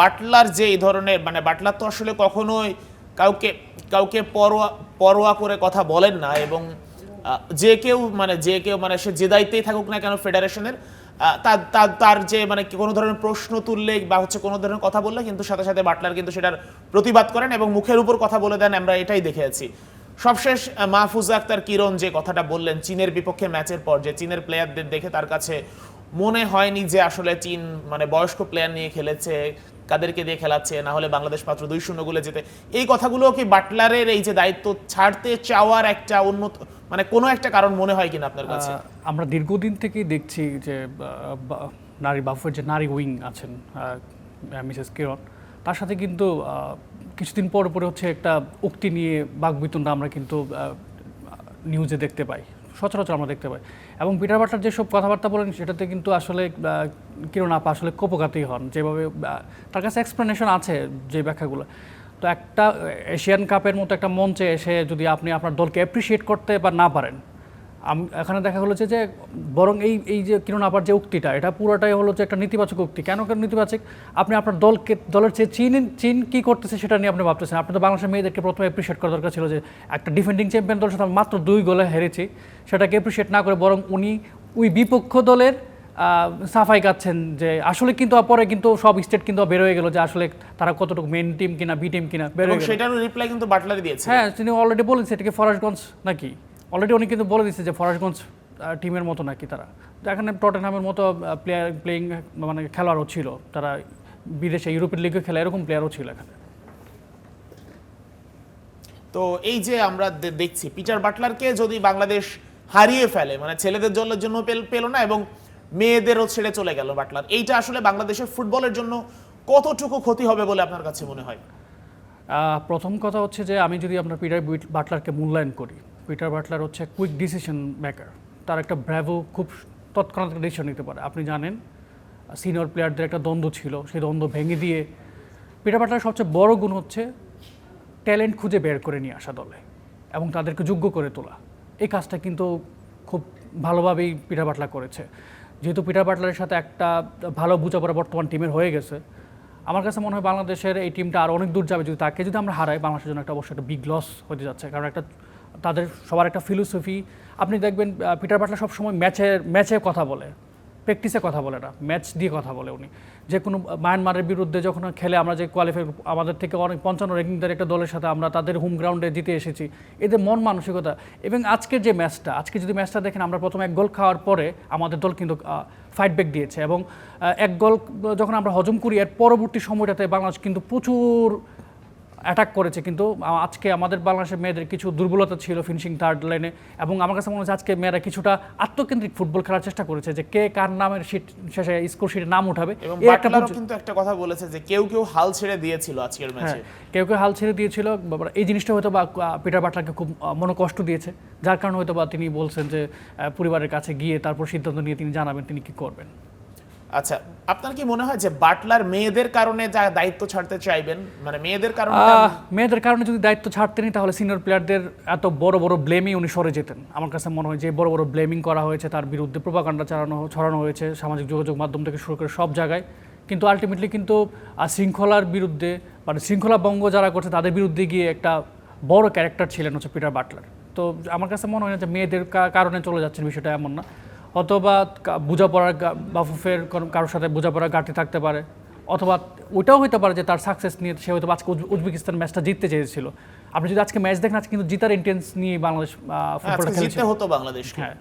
Butler যে এই ধরনের মানে বাটলার তো আসলে কখনোই কাউকে কাউকে পরোয়া পরোয়া করে কথা বলেন না, এবং যে কেউ মানে সে যে দায়িত্বেই থাকুক না কেন ফেডারেশনের, তার যে মানে কোনো ধরনের প্রশ্ন তুললে বা হচ্ছে কোনো ধরনের কথা বললে কিন্তু সাথে সাথে বাটলার কিন্তু সেটার প্রতিবাদ করেন এবং মুখের উপর কথা বলে দেন। আমরা এটাই দেখেছি। সবশেষ মাহফুজা আক্তার কিরণ যে কথাটা বললেন চীনের বিপক্ষে ম্যাচের পর, যে চীনের প্লেয়ারদের দেখে তার কাছে মনে হয়নি যে আসলে চীন মানে বয়স্ক প্লেয়ার নিয়ে খেলেছে, কাদেরকে দিয়ে খেলাচ্ছে, না হলে বাংলাদেশ মাত্র 2-0 গোলে যেতে, এই কথাগুলো কি বাটলারের এই যে দায়িত্ব ছাড়তে চাওয়ার একটা উন্নত মানে কোনো একটা কারণ মনে হয় কিনা আপনার কাছে? আমরা দীর্ঘদিন থেকেই দেখছি যে নারী বাফের যে নারী উইং আছেন মিসেস কিরণ, তার সাথে কিন্তু কিছুদিন পর পরে হচ্ছে একটা উক্তি নিয়ে বাকবিতণ্ডা আমরা কিন্তু নিউজে দেখতে পাই, সচরাচর আমরা দেখতে পাই। এবং পিটার বাটলার যেসব কথাবার্তা বলেন সেটাতে কিন্তু আসলে কিরণ আপা আসলে কোপঘাতী হন, যেভাবে তার কাছে এক্সপ্লেনেশন আছে যে ব্যাখ্যাগুলো। তো একটা এশিয়ান কাপের মতো একটা মঞ্চে এসে যদি আপনি আপনার দলকে অ্যাপ্রিসিয়েট করতে বা না পারেন, এখানে দেখা গেলো যে বরং এই যে কিরণ আপার যে উক্তিটা, এটা পুরোটাই হলো যে একটা নেতিবাচক উক্তি। কেন নেতিবাচক? আপনি আপনার দলের চেয়ে চীন কী করতেছে সেটা নিয়ে আপনি ভাবতেছেন। আপনি তো বাংলাদেশের মেয়েদেরকে প্রথমে অ্যাপ্রিসিয়েট করা দরকার ছিল, যে একটা ডিফেন্ডিং চ্যাম্পিয়ন দলের সাথে মাত্র 2 গোলে হেরেছি, সেটাকে অ্যাপ্রিসিয়েট না করে বরং উনি ওই বিপক্ষ দলের সাফাই গাচ্ছেন। যে আসলে কিন্তু পরে কিন্তু সব স্টেট কিন্তু বের হয়ে গেল যে আসলে তারা কতটুকু মেন টিম কিনা বি টিম কিনা বের হয়ে গেল। সেটার রিপ্লাই কিন্তু বাটলারই দিয়েছে। হ্যাঁ, তিনি অলরেডি বলেছে এটাকে ফরাসগঞ্জ নাকি, অলরেডি উনি কিন্তু বলে দিচ্ছে যে ফরাসগঞ্জ টিমের মতো নাকি তারা। এখানে টটেনহামের মতো প্লেয়িং মানে খেলোয়াড়ও ছিল, তারা বিদেশে ইউরোপের লিগে খেলা, এরকম প্লেয়ারও ছিল এখানে। তো এই যে আমরা দেখছি পিটার বাটলারকে যদি বাংলাদেশ হারিয়ে ফেলে, মানে ছেলেদের দলের জন্য পেল না এবং মেয়েদেরও ছেড়ে চলে গেল বাটলার, এইটা আসলে বাংলাদেশের ফুটবলের জন্য কতটুকু ক্ষতি হবে বলে আপনার কাছে মনে হয়? প্রথম কথা হচ্ছে যে আমি যদি আপনার পিটার বাটলারকে মূল্যায়ন করি, পিটার বাটলার হচ্ছে কুইক ডিসিশন মেকার। তার একটা ব্র্যাভো, খুব তৎক্ষণাৎ ডিসিশন নিতে পারে। আপনি জানেন সিনিয়র প্লেয়ারদের একটা দ্বন্দ্ব ছিল, সেই দ্বন্দ্ব ভেঙে দিয়ে পিটার বাটলারের সবচেয়ে বড় গুণ হচ্ছে ট্যালেন্ট খুঁজে বের করে নিয়ে আসা দলে এবং তাদেরকে যোগ্য করে তোলা। এই কাজটা কিন্তু খুব ভালোভাবেই পিটার বাটলার করেছে। যেহেতু পিটার বাটলারের সাথে একটা ভালো বোঝাপড়া বর্তমান টিমের হয়ে গেছে, আমার কাছে মনে হয় বাংলাদেশের এই টিমটা আর অনেক দূর যাবে। যদি আমরা হারাই, বাংলাদেশের জন্য একটা অবশ্যই একটা বিগ লস হতে যাচ্ছে। কারণ তাদের সবার একটা ফিলোসফি, আপনি দেখবেন পিটার বাটলার সবসময় ম্যাচে কথা বলে, প্র্যাকটিসে কথা বলে না, ম্যাচ দিয়ে কথা বলে উনি। যে কোনো মায়ানমারের বিরুদ্ধে যখন খেলে, আমরা যে কোয়ালিফাই, আমাদের থেকে অনেক 55 র্যাঙ্কিংদের একটা দলের সাথে আমরা তাদের হোম গ্রাউন্ডে জিতে এসেছি, এদের মন মানসিকতা। এবং আজকে যদি ম্যাচটা দেখেন, আমরা প্রথমে 1 গোল খাওয়ার পরে আমাদের দল কিন্তু ফাইট ব্যাক দিয়েছে এবং 1 গোল যখন আমরা হজম করি, এর পরবর্তী সময়টাতে বাংলাদেশ কিন্তু প্রচুর অ্যাটাক করেছে। কিন্তু আজকে আমাদের বাংলাদেশের মেয়েদের কিছু দুর্বলতা ছিল ফিনিশিং থার্ড লাইনে, এবং আমার কাছে মনে হচ্ছে আজকে মেয়েরা কিছুটা আত্মকেন্দ্রিক ফুটবল খেলার চেষ্টা করেছে, যে কে কার নামের শেষে স্কোর শিটে নাম উঠাবে। এবং বাটলারও কিন্তু একটা কথা বলেছে যে কেউ হাল ছেড়ে দিয়েছিল আজকের ম্যাচে। কেউ হাল ছেড়ে দিয়েছিল। এই জিনিসটা হয়তো বা পিটার বাটলারকে খুব মনে কষ্ট দিয়েছে, যার কারণে হয়তো বা তিনি বলছেন যে পরিবারের কাছে গিয়ে তারপর সিদ্ধান্ত নিয়ে তিনি জানাবেন তিনি কি করবেন। আচ্ছা, আপনার কি মনে হয় যে বাটলার মেয়েদের কারণে যা দায়িত্ব ছাড়তে চাইবেন, মানে মেয়েদের কারণে যদি দায়িত্ব ছাড়তেনই, তাহলে সিনিয়র প্লেয়ারদের এত বড় বড় ব্লেমই উনি সরে যেতেন। আমার কাছে মনে হয় যে বড় বড় ব্লেমিং করা হয়েছে, তার বিরুদ্ধে প্রোপাগান্ডা ছড়ানো হয়েছে সামাজিক যোগাযোগ মাধ্যম থেকে শুরু করে সব জায়গায়, কিন্তু আলটিমেটলি কিন্তু শৃঙ্খলার বিরুদ্ধে, মানে শৃঙ্খলা ভঙ্গ যারা করছে তাদের বিরুদ্ধে গিয়ে একটা বড় ক্যারেক্টার ছিলেন হচ্ছে পিটার বাটলার। তো আমার কাছে মনে হয় না যে মেয়েদের কারণে চলে যাচ্ছেন, বিষয়টা এমন না। অথবা বোঝাপড়ার বাফুফের কারোর সাথে বোঝাপড়ার ঘাটতি থাকতে পারে, অথবা ওইটাও হতে পারে যে তার সাকসেস নিয়ে সে হয়তো আজকে উজবেকিস্তান ম্যাচটা জিততে চেয়েছিল। আপনি যদি আজকে ম্যাচ দেখেন, আজকে কিন্তু জিতার ইন্টেন্স নিয়ে বাংলাদেশ ফুটবলটা খেলছে, জিততে হতো বাংলাদেশকে। হ্যাঁ।